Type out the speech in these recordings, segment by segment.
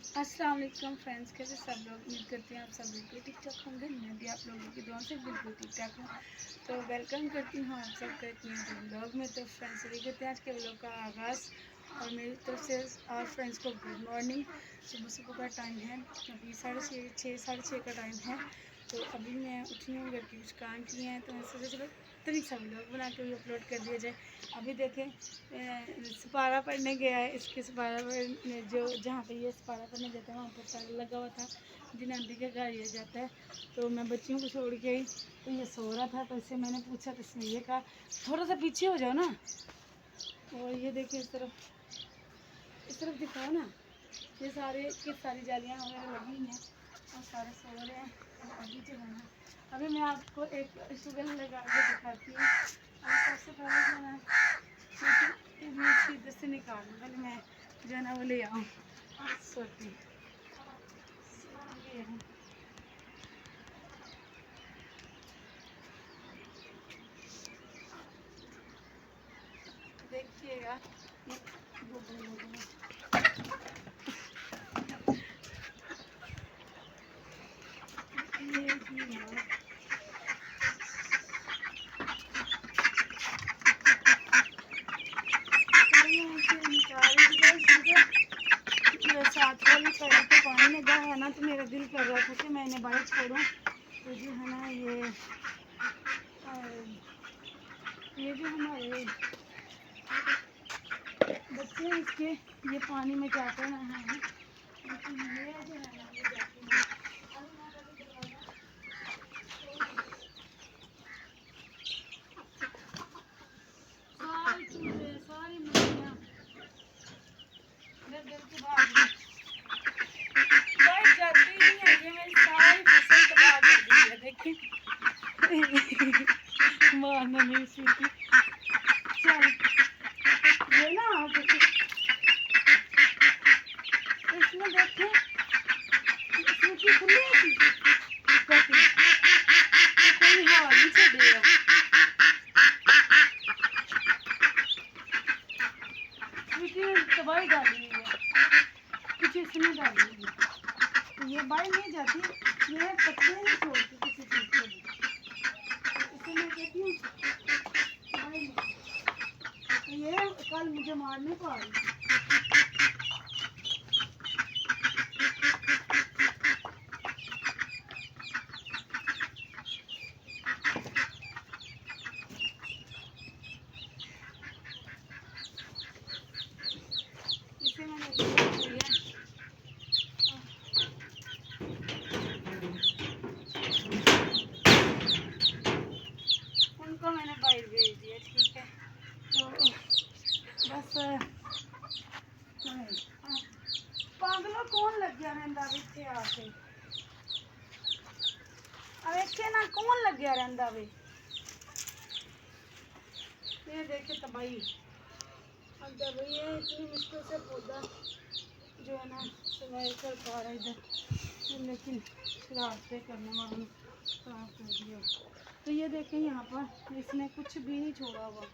अस्सलाम वालेकुम फ्रेंड्स, कैसे सब लोग। उम्मीद करते हैं आप सब बिल्कुल ठीक ठाक होंगे। मैं भी आप लोगों की दुआ से बिल्कुल ठीक ठाक हूँ। तो वेलकम करती हूँ आप सबका एक नए व्लॉग में। तो फ्रेंड्स चलिए करते हैं आज के व्लॉग का आगाज़। और मेरी तरफ से आप फ्रेंड्स को गुड मॉर्निंग। सुबह सुबह का टाइम है, अभी 6:30 का टाइम है। तो अभी मैं उठी हूँ, घर के कुछ काम किए हैं, तो मैं सोचा चलो तरीक सा व्लॉग बना के भी अपलोड कर दिया जाए। अभी देखें सपारा पढ़ने गया है। इसके सपारा पढ़ने जो जहाँ पे ये सपारा पढ़ने जाता है वहाँ पर ताला लगा हुआ था। जिन आंटी के घर ये जाता है, तो मैं बच्चियों को छोड़ के आई, तो ये सो रहा था। तो इससे मैंने पूछा, तो इसने ये कहा थोड़ा सा पीछे हो जाओ ना। और ये देखिए इस तरफ दिखाओ ना। ये सारी जालियाँ वगैरह लगी हुई हैं और सारे सो रहे हैं। और अभी जो है ना, अभी मैं आपको एक शुगर लगा के दिखाती हूँ। और सबसे पहले जो है ना इधर से निकालूँ, पहले मैं जो है ना वो ले आऊँ सोती। देखिएगा साथ वाली कड़ी को पानी लगा है ना, तो मेरा दिल कर रहा था कि मैं इन्हें बाहर छोड़ूं। तो जो है ना ये जो हमारे बच्चे हैं इसके, ये पानी में जाते हैं। लेकिन ये जो है ना ये जाते हैं। अभी मैं पहले दरवाज़ा सारी चूहे सारी मछलियाँ इधर घर के भाग गई। लाइट जलती नहीं है, ये मेरी सारी फसल तबाह कर दी है। देखिए मारना नहीं सीखी। चल ये ना इसमें देखें सूखी खुली थी कोई हाल नहीं छेड़ेगा। सूखी ने तबाही डाली हुई है, कुछ इसने डाली हुई है। तो ये बाई नहीं जाती, ये पत्ते नहीं छोड़ती किसी चीज़ को भी। इसे मैं कहती हूँ बाई नहीं। तो ये कल मुझे मारने को आ रही। इसे मैंने लिया। उनको मैंने बाहर भेज दिया, ठीक है। तो बस पागलों कौन लग गया रहा इतने आके। अब इतने ना कौन लग गया रहा वे। ये देखे तबाही। अब जब ये इतनी मुश्किल से पौधा जो है ना सर्वाइव कर पा रहा इधर, लेकिन शरारतें करने वालों खराब कर दिया। तो ये देखें यहाँ पर इसने कुछ भी नहीं छोड़ा हुआ,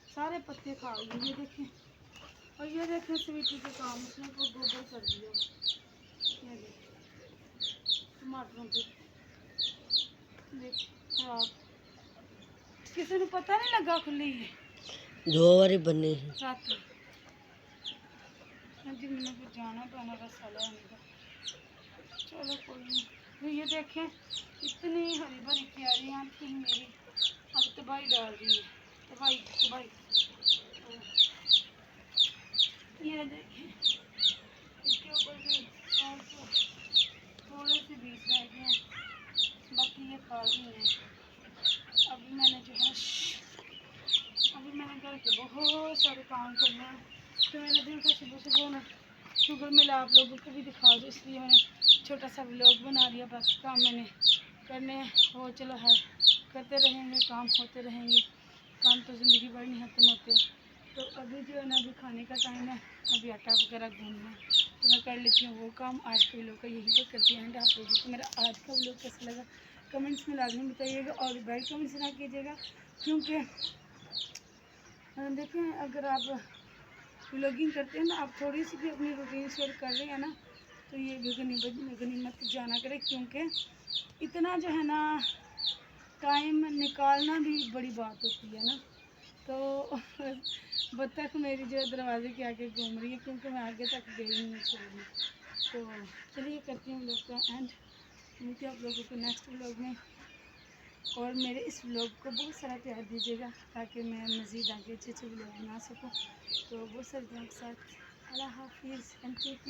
सारे पत्ते खा गए। ये देखें, और ये देखें स्वीटी के काम उसने को गोबर कर दिया। ये देखें टमाटरों पे देख खराब। किसी ने पता नहीं लगा खुली है 2 बारी बने हैं। रात जी मैंने फिर जाना पैना का साला इनका। चलो कोई नहीं। तो ये देखें इतनी हरी भरी क्यारियाँ थी मेरी, अब तबाही डाल दी है। तबाही तबाही। ये देखें इसके ऊपर भी थोड़े से बीज रह गए हैं, बाकी ये खा गई हैं। अभी मैंने जो है अभी मैंने घर के बहुत सारे काम करने हैं। तो मैंने दिन का सुबह सुबह ना शुगर मिला आप लोगों को भी दिखा दो, इसलिए मैंने छोटा सा व्लॉग बना दिया। बाकी काम मैंने करने हैं, वो चलो है करते रहेंगे, काम होते रहेंगे। काम तो ज़िंदगी भर नहीं ख़त्म होते। तो अभी जो है ना अभी खाने का टाइम है, अभी आटा वगैरह गूंदना है, तो मैं कर लेती हूँ वो काम। आज के व्लॉग का यही पर करती हैं। आप लोगों को मेरा आज का व्लॉग कैसा लगा कमेंट्स में लाजमी बताइएगा, और बैड कमेंट्स ना कीजिएगा, क्योंकि देखें अगर आप व्लॉगिंग करते हैं ना, आप थोड़ी सी भी अपनी रूटीन शेयर कर रहे हैं ना, तो तो ये भी गनीमत जाना करे, क्योंकि इतना जो है ना टाइम निकालना भी बड़ी बात होती है ना। तो बत्तख मेरी जो है दरवाजे के आगे घूम रही है, क्योंकि मैं आगे तक गई नहीं हूँ छोड़ने। तो चलिए करती हूँ व्लॉग का एंड, मिलती हूँ आप लोगों को नेक्स्ट व्लॉग में। और मेरे इस व्लॉग को बहुत सारा प्यार दीजिएगा ताकि मैं मज़ीद आगे अच्छे अच्छे व्लॉग बना सकूँ। तो बहुत सारे के साथ अल्लाह हाफिज़ एंड